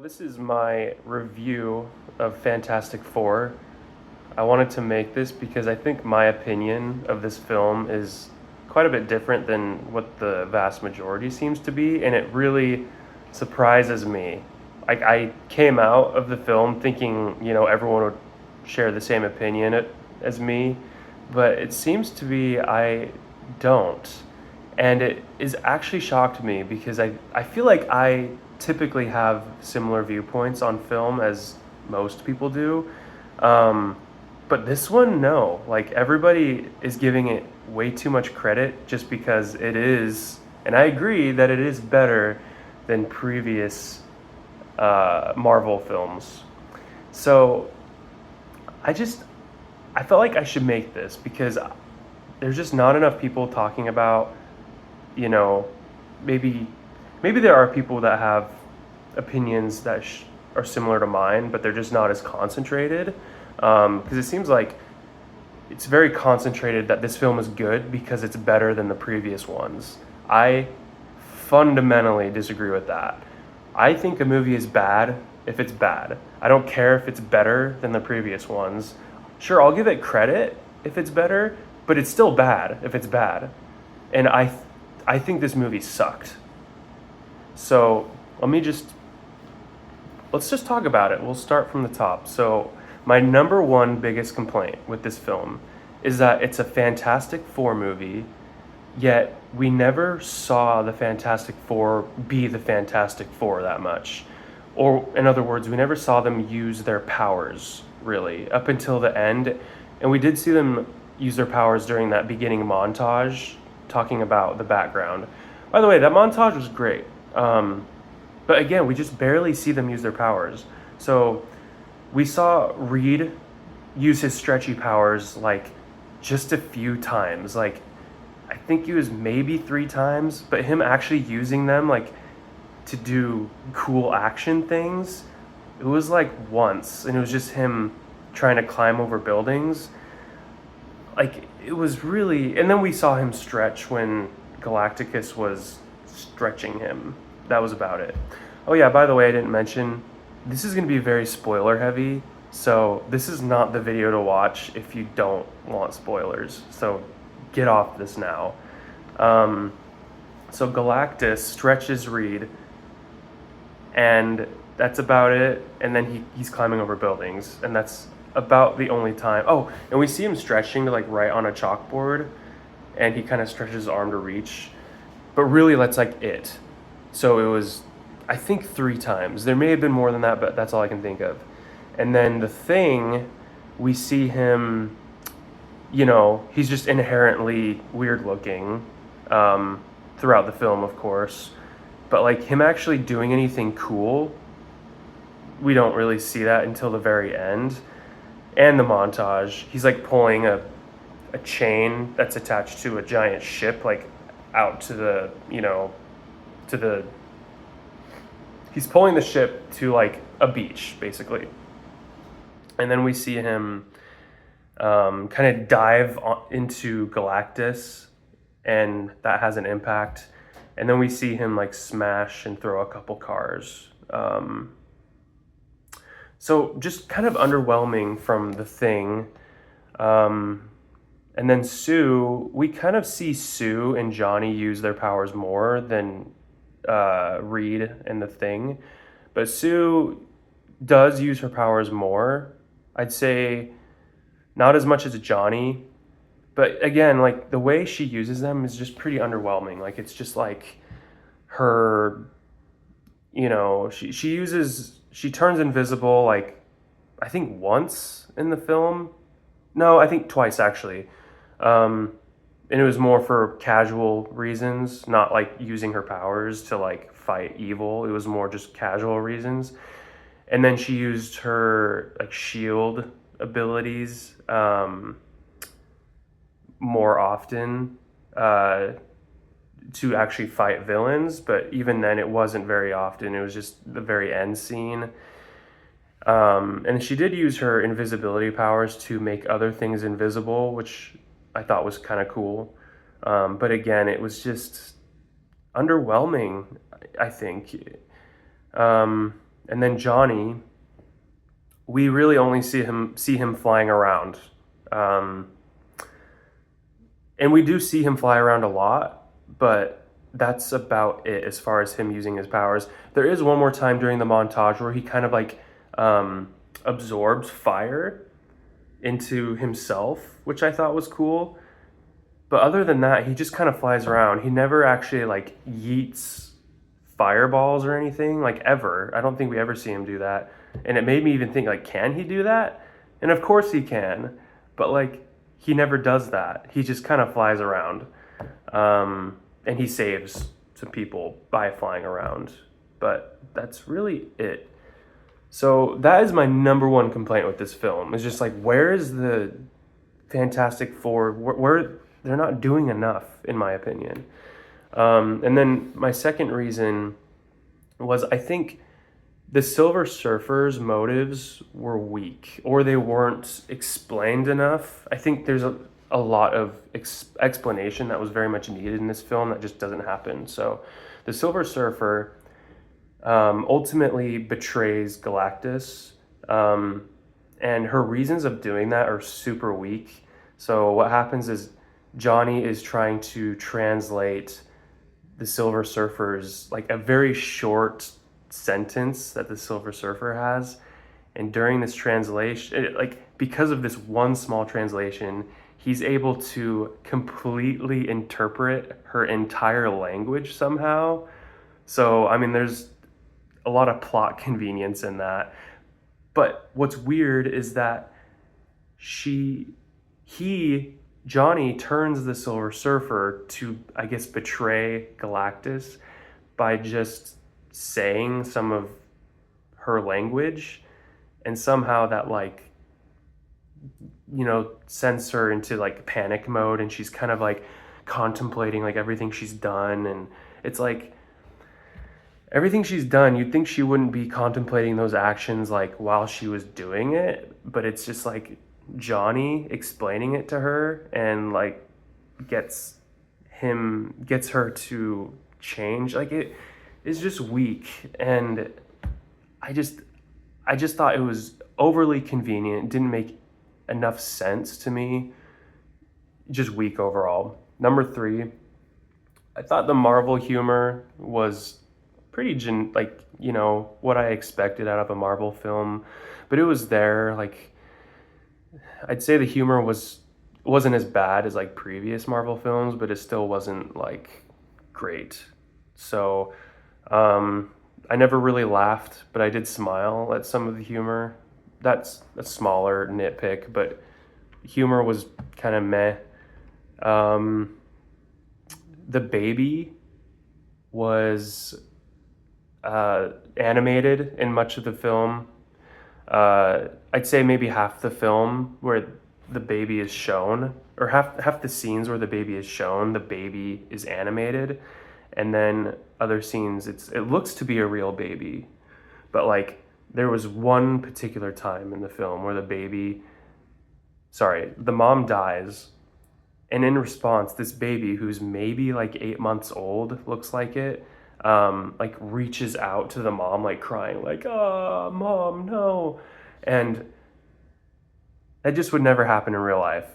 This is my review of Fantastic Four. I wanted to make this because I think my opinion of this film is quite a bit different than what the vast majority seems to be, and it really surprises me. I came out of the film thinking, everyone would share the same opinion as me, but it seems to be I don't. And it is actually shocked me because I feel like I typically have similar viewpoints on film as most people do. Um, but this one, no. Like, everybody is giving it way too much credit just because it is, and I agree that it is better than previous Marvel films. So I just, I felt like I should make this because there's just not enough people talking about, you know, maybe there are people that have opinions that are similar to mine, but they're just not as concentrated. Because it seems like it's very concentrated that this film is good because it's better than the previous ones. I fundamentally disagree with that. I think a movie is bad if it's bad. I don't care if it's better than the previous ones. Sure, I'll give it credit if it's better, but it's still bad if it's bad. And I think this movie sucked. So let's just talk about it. We'll start from the top. So my number one biggest complaint with this film is that it's a Fantastic Four movie, yet we never saw the Fantastic Four be the Fantastic Four that much. Or, in other words, we never saw them use their powers, really, up until the end. And we did see them use their powers during that beginning montage, talking about the background. By the way, that montage was great. But again, we just barely see them use their powers. So we saw Reed use his stretchy powers like just a few times. Like, I think it was maybe 3 times, but him actually using them like to do cool action things, it was like once, and it was just him trying to climb over buildings. Like, it was really, and then we saw him stretch when Galacticus was stretching him. That was about it. Oh yeah, by the way, I didn't mention, this is going to be very spoiler heavy, so this is not the video to watch if you don't want spoilers. So get off this now. So Galactus stretches Reed, and that's about it. And then he's climbing over buildings, and that's about the only time. Oh, and we see him stretching to like right on a chalkboard, and he kind of stretches his arm to reach. But really, that's like it. So it was, I think, 3 times. There may have been more than that, but that's all I can think of. And then the Thing, we see him, he's just inherently weird looking throughout the film, of course. But like him actually doing anything cool, we don't really see that until the very end. And the montage, he's like pulling a chain that's attached to a giant ship, like out to the, he's pulling the ship to like a beach, basically. And then we see him kind of dive into Galactus, and that has an impact. And then we see him like smash and throw a couple cars. So just kind of underwhelming from the Thing. And then Sue, we kind of see Sue and Johnny use their powers more than Reed and the Thing. But Sue does use her powers more. I'd say not as much as Johnny. But again, like the way she uses them is just pretty underwhelming. Like it's just like her, she turns invisible like I think once in the film. No, I think twice actually. And it was more for casual reasons, not like using her powers to like fight evil. It was more just casual reasons. And then she used her like shield abilities more often to actually fight villains, but even then it wasn't very often. It was just the very end scene. And she did use her invisibility powers to make other things invisible, which I thought was kind of cool. But again, it was just underwhelming, I think. And then Johnny, we really only see him flying around. Um, and we do see him fly around a lot, but that's about it as far as him using his powers. There is one more time during the montage where he kind of like um, absorbs fire into himself, which I thought was cool. But other than that, he just kind of flies around. He never actually like yeets fireballs or anything, like ever. I don't think we ever see him do that. And it made me even think like, can he do that? And of course he can, but like he never does that. He just kind of flies around. And he saves some people by flying around. But that's really it. So that is my number one complaint with this film. Is just like, where is the Fantastic Four? Where they're not doing enough, in my opinion. And then my second reason was I think the Silver Surfer's motives were weak, or they weren't explained enough. I think there's a lot of explanation that was very much needed in this film that just doesn't happen. So the Silver Surfer ultimately betrays Galactus, and her reasons of doing that are super weak. So what happens is Johnny is trying to translate the Silver Surfer's, like, a very short sentence that the Silver Surfer has, and during this translation, because of this one small translation, he's able to completely interpret her entire language somehow. So I mean, there's a lot of plot convenience in that. But what's weird is that she he Johnny turns the Silver Surfer to, I guess, betray Galactus by just saying some of her language, and somehow that, like, sends her into like panic mode, and she's kind of like contemplating like everything she's done. And it's like, everything she's done, you'd think she wouldn't be contemplating those actions like while she was doing it, but it's just like Johnny explaining it to her, and like gets her to change. Like, it is just weak, and I just thought it was overly convenient. It didn't make enough sense to me. Just weak overall. Number three, I thought the Marvel humor was pretty what I expected out of a Marvel film, but it was there. Like, I'd say the humor wasn't as bad as like previous Marvel films, but it still wasn't like great. So I never really laughed, but I did smile at some of the humor. That's a smaller nitpick, but humor was kind of meh. Um, the baby was animated in much of the film. I'd say maybe half the film where the baby is shown, or half the scenes where the baby is shown, the baby is animated, and then other scenes it looks to be a real baby. But like, there was one particular time in the film where the mom dies, and in response, this baby, who's maybe like 8 months old, looks like it, like reaches out to the mom, like crying, like, "Ah, mom, no!" And that just would never happen in real life.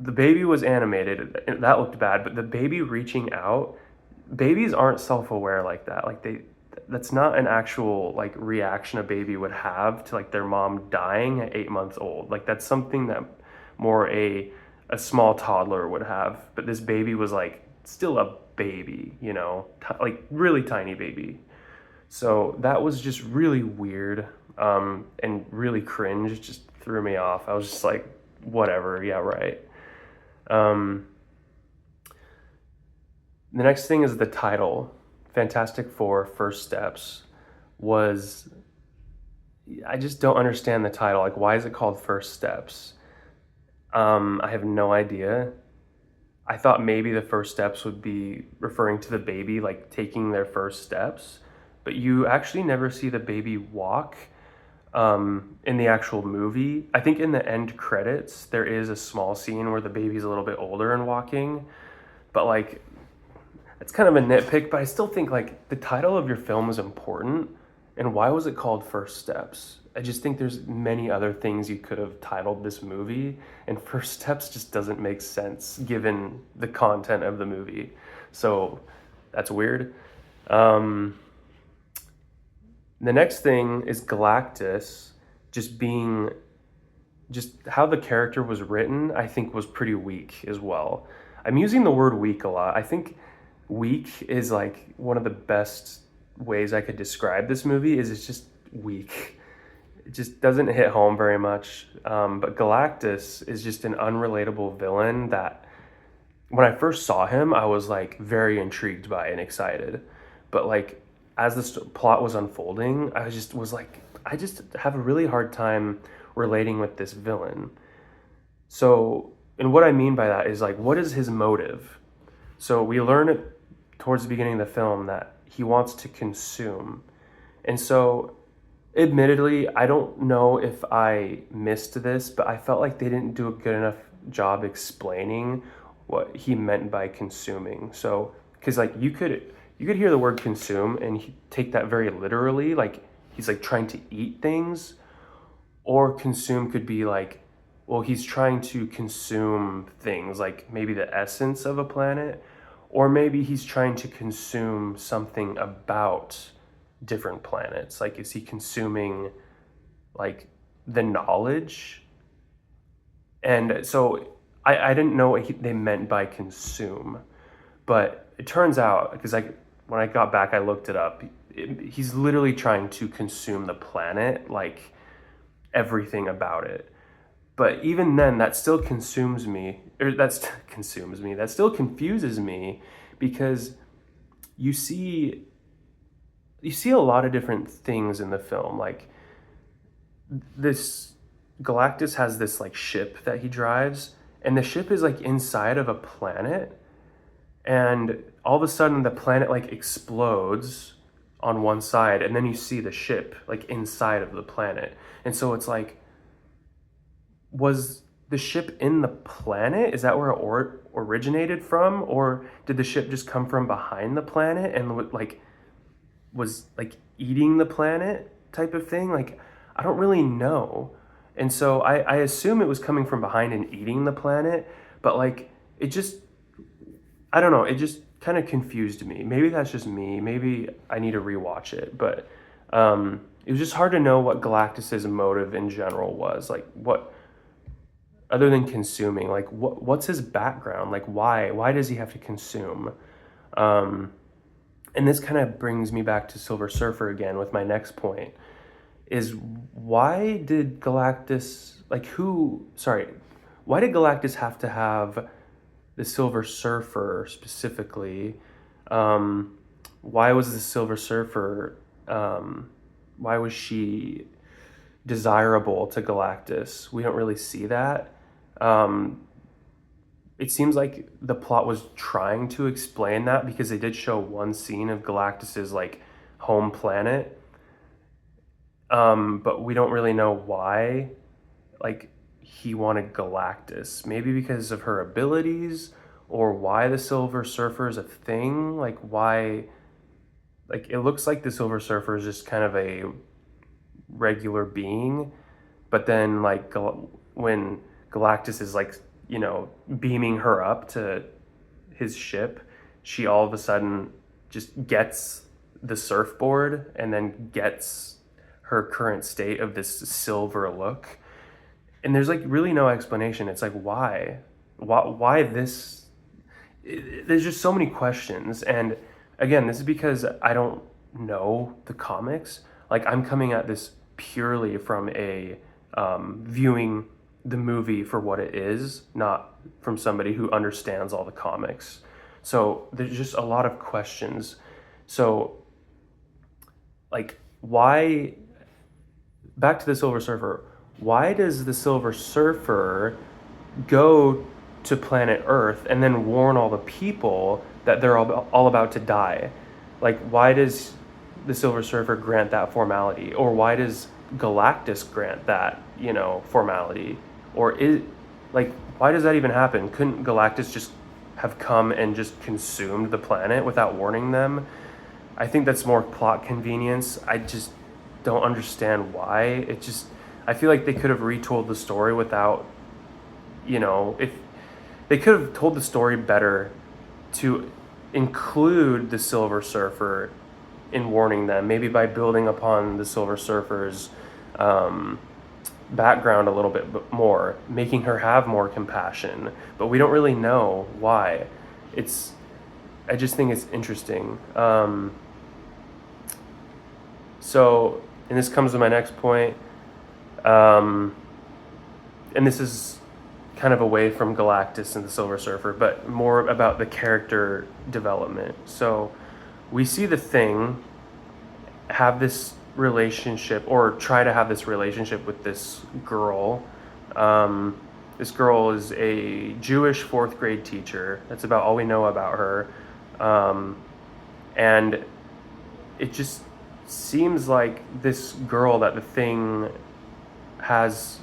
The baby was animated, and that looked bad, but the baby reaching out, babies aren't self-aware like that. Like, that's not an actual like reaction a baby would have to like their mom dying at 8 months old. Like, that's something that more a small toddler would have. But this baby was like still a baby, like really tiny baby. So that was just really weird, and really cringe. It just threw me off. I was just like, whatever, yeah, right. Um, the next thing is the title, Fantastic Four: First Steps. I just don't understand the title. Like, why is it called First Steps? I have no idea. I thought maybe the first steps would be referring to the baby, like taking their first steps, but you actually never see the baby walk in the actual movie. I think in the end credits, there is a small scene where the baby's a little bit older and walking, but like, it's kind of a nitpick, but I still think like the title of your film is important. And why was it called First Steps? I just think there's many other things you could have titled this movie, and First Steps just doesn't make sense given the content of the movie. So that's weird. Um, the next thing is Galactus just being just how the character was written, I think was pretty weak as well. I'm using the word weak a lot. I think weak is like one of the best ways I could describe this movie is it's just weak. It just doesn't hit home very much. But Galactus is just an unrelatable villain that when I first saw him, I was like very intrigued by and excited. But like as the plot was unfolding, I just was like, I just have a really hard time relating with this villain. So, and what I mean by that is like, what is his motive? So we learn it towards the beginning of the film that he wants to consume. And so, admittedly, I don't know if I missed this, but I felt like they didn't do a good enough job explaining what he meant by consuming. So, because like you could hear the word consume and take that very literally, like he's like trying to eat things, or consume could be like, well, he's trying to consume things, like maybe the essence of a planet, or maybe he's trying to consume something about different planets. Like, is he consuming like the knowledge? And so I didn't know what they meant by consume, but it turns out, because when I got back, I looked it up. He's literally trying to consume the planet, like everything about it. But even then, that still consumes me, or that's consumes me. That still confuses me, because you see a lot of different things in the film. Like this Galactus has this like ship that he drives, and the ship is like inside of a planet, and all of a sudden the planet like explodes on one side, and then you see the ship like inside of the planet. And so it's like, was the ship in the planet? Is that where it originated from? Or did the ship just come from behind the planet and like was like eating the planet type of thing? Like, I don't really know. And so I assume it was coming from behind and eating the planet, but like it just, I don't know, it just kind of confused me. Maybe that's just me. Maybe I need to rewatch it, but it was just hard to know what Galactus's motive in general was. Like, what, other than consuming, like what's his background? Like, why does he have to consume? And this kind of brings me back to Silver Surfer again with my next point, is why did Galactus, why did Galactus have to have the Silver Surfer specifically? Why was the Silver Surfer, why was she desirable to Galactus? We don't really see that. It seems like the plot was trying to explain that, because they did show one scene of Galactus's like home planet, but we don't really know why like he wanted Galactus. Maybe because of her abilities, or why the Silver Surfer is a thing. Like, why, like it looks like the Silver Surfer is just kind of a regular being, but then like when Galactus is like, you know, beaming her up to his ship, she all of a sudden just gets the surfboard and then gets her current state of this silver look. And there's like really no explanation. It's like, why this? There's just so many questions. And again, this is because I don't know the comics. Like, I'm coming at this purely from a viewing the movie for what it is, not from somebody who understands all the comics. So there's just a lot of questions. So like, why, back to the Silver Surfer, why does the Silver Surfer go to planet Earth and then warn all the people that they're all about to die? Like, why does the Silver Surfer grant that formality? Or why does Galactus grant that, you know, formality? Or why does that even happen? Couldn't Galactus just have come and just consumed the planet without warning them? I think that's more plot convenience. don't understand why. I feel like they could have retold the story without, if they could have told the story better to include the Silver Surfer in warning them, maybe by building upon the Silver Surfer's background a little bit more, making her have more compassion. But we don't really know why. I just think it's interesting. And this comes to my next point. And this is kind of away from Galactus and the Silver Surfer, but more about the character development. So we see the Thing have this relationship, or try to have this relationship with this girl. This girl is a Jewish fourth grade teacher. That's about all we know about her. And it just seems like this girl that the Thing has,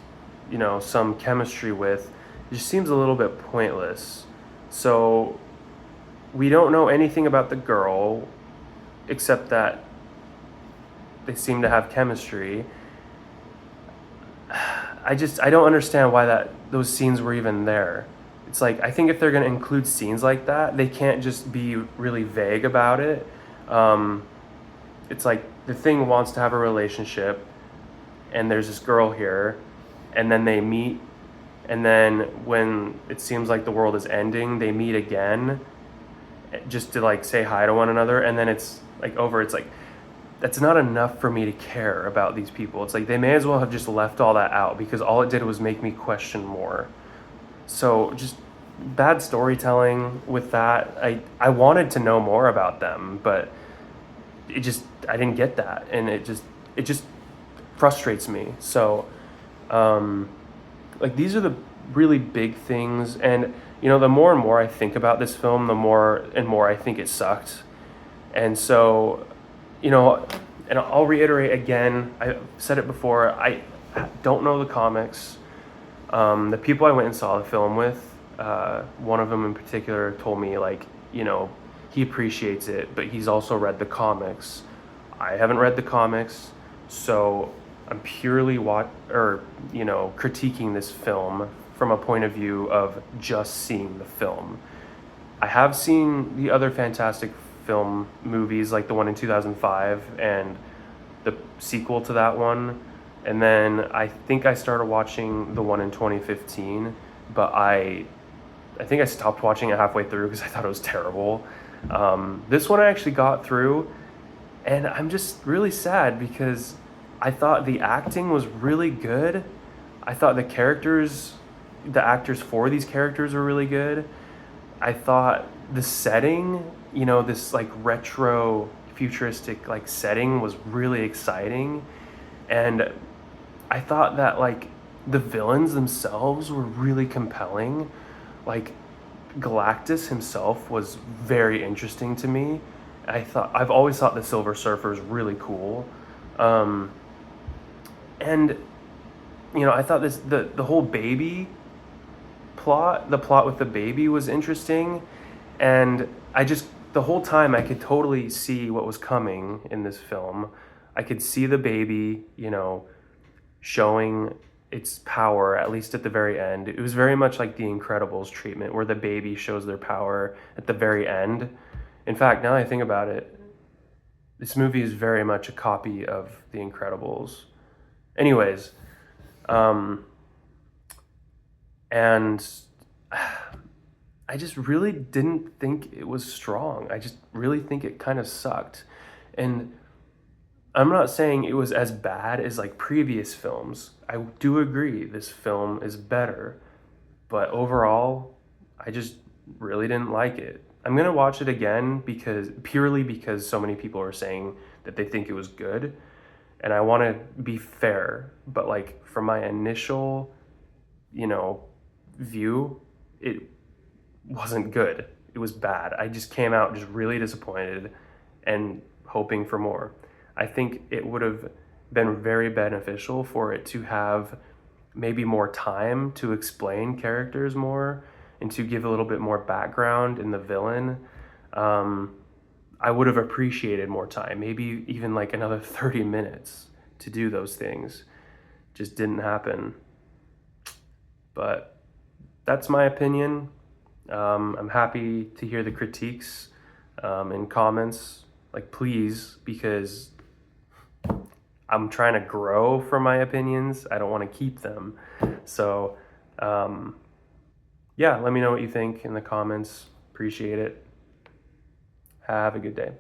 some chemistry with, it just seems a little bit pointless. So we don't know anything about the girl except that they seem to have chemistry. I don't understand why those scenes were even there. It's like, I think if they're going to include scenes like that, they can't just be really vague about it. It's like the Thing wants to have a relationship, and there's this girl here, and then they meet, and then when it seems like the world is ending, they meet again just to like say hi to one another, and then it's like over. It's like, that's not enough for me to care about these people. It's like they may as well have just left all that out, because all it did was make me question more. So just bad storytelling with that. I wanted to know more about them, but I didn't get that, and it just frustrates me. So like, these are the really big things, and the more and more I think about this film, the more and more I think it sucked. And so, and I'll reiterate again, I said it before, I don't know the comics. The people I went and saw the film with, one of them in particular told me, like, he appreciates it, but he's also read the comics. I haven't read the comics, so I'm purely critiquing this film from a point of view of just seeing the film. I have seen the other Fantastic film movies, like the one in 2005 and the sequel to that one, and then I think I started watching the one in 2015, but I think I stopped watching it halfway through because I thought it was terrible. This one I actually got through, and I'm just really sad because I thought the acting was really good. I thought the actors for these characters were really good. I thought the setting, this like retro futuristic like setting was really exciting. And I thought that like the villains themselves were really compelling. Like Galactus himself was very interesting to me. I've always thought the Silver Surfer is really cool. And I thought the whole baby plot, the plot with the baby was interesting, and the whole time I could totally see what was coming in this film. I could see the baby, showing its power, at least at the very end. It was very much like the Incredibles treatment, where the baby shows their power at the very end. In fact, now that I think about it, this movie is very much a copy of the Incredibles. Anyways, and I just really didn't think it was strong. I just really think it kind of sucked. And I'm not saying it was as bad as like previous films. I do agree this film is better, but overall, I just really didn't like it. I'm gonna watch it again purely because so many people are saying that they think it was good, and I want to be fair. But like, from my initial, view, it wasn't good. It was bad. I just came out just really disappointed and hoping for more. I think it would have been very beneficial for it to have maybe more time to explain characters more and to give a little bit more background in the villain. I would have appreciated more time, maybe even like another 30 minutes, to do those things. Just didn't happen. But that's my opinion. I'm happy to hear the critiques in comments. Like, please, because I'm trying to grow from my opinions. I don't want to keep them. So, yeah, let me know what you think in the comments. Appreciate it. Have a good day.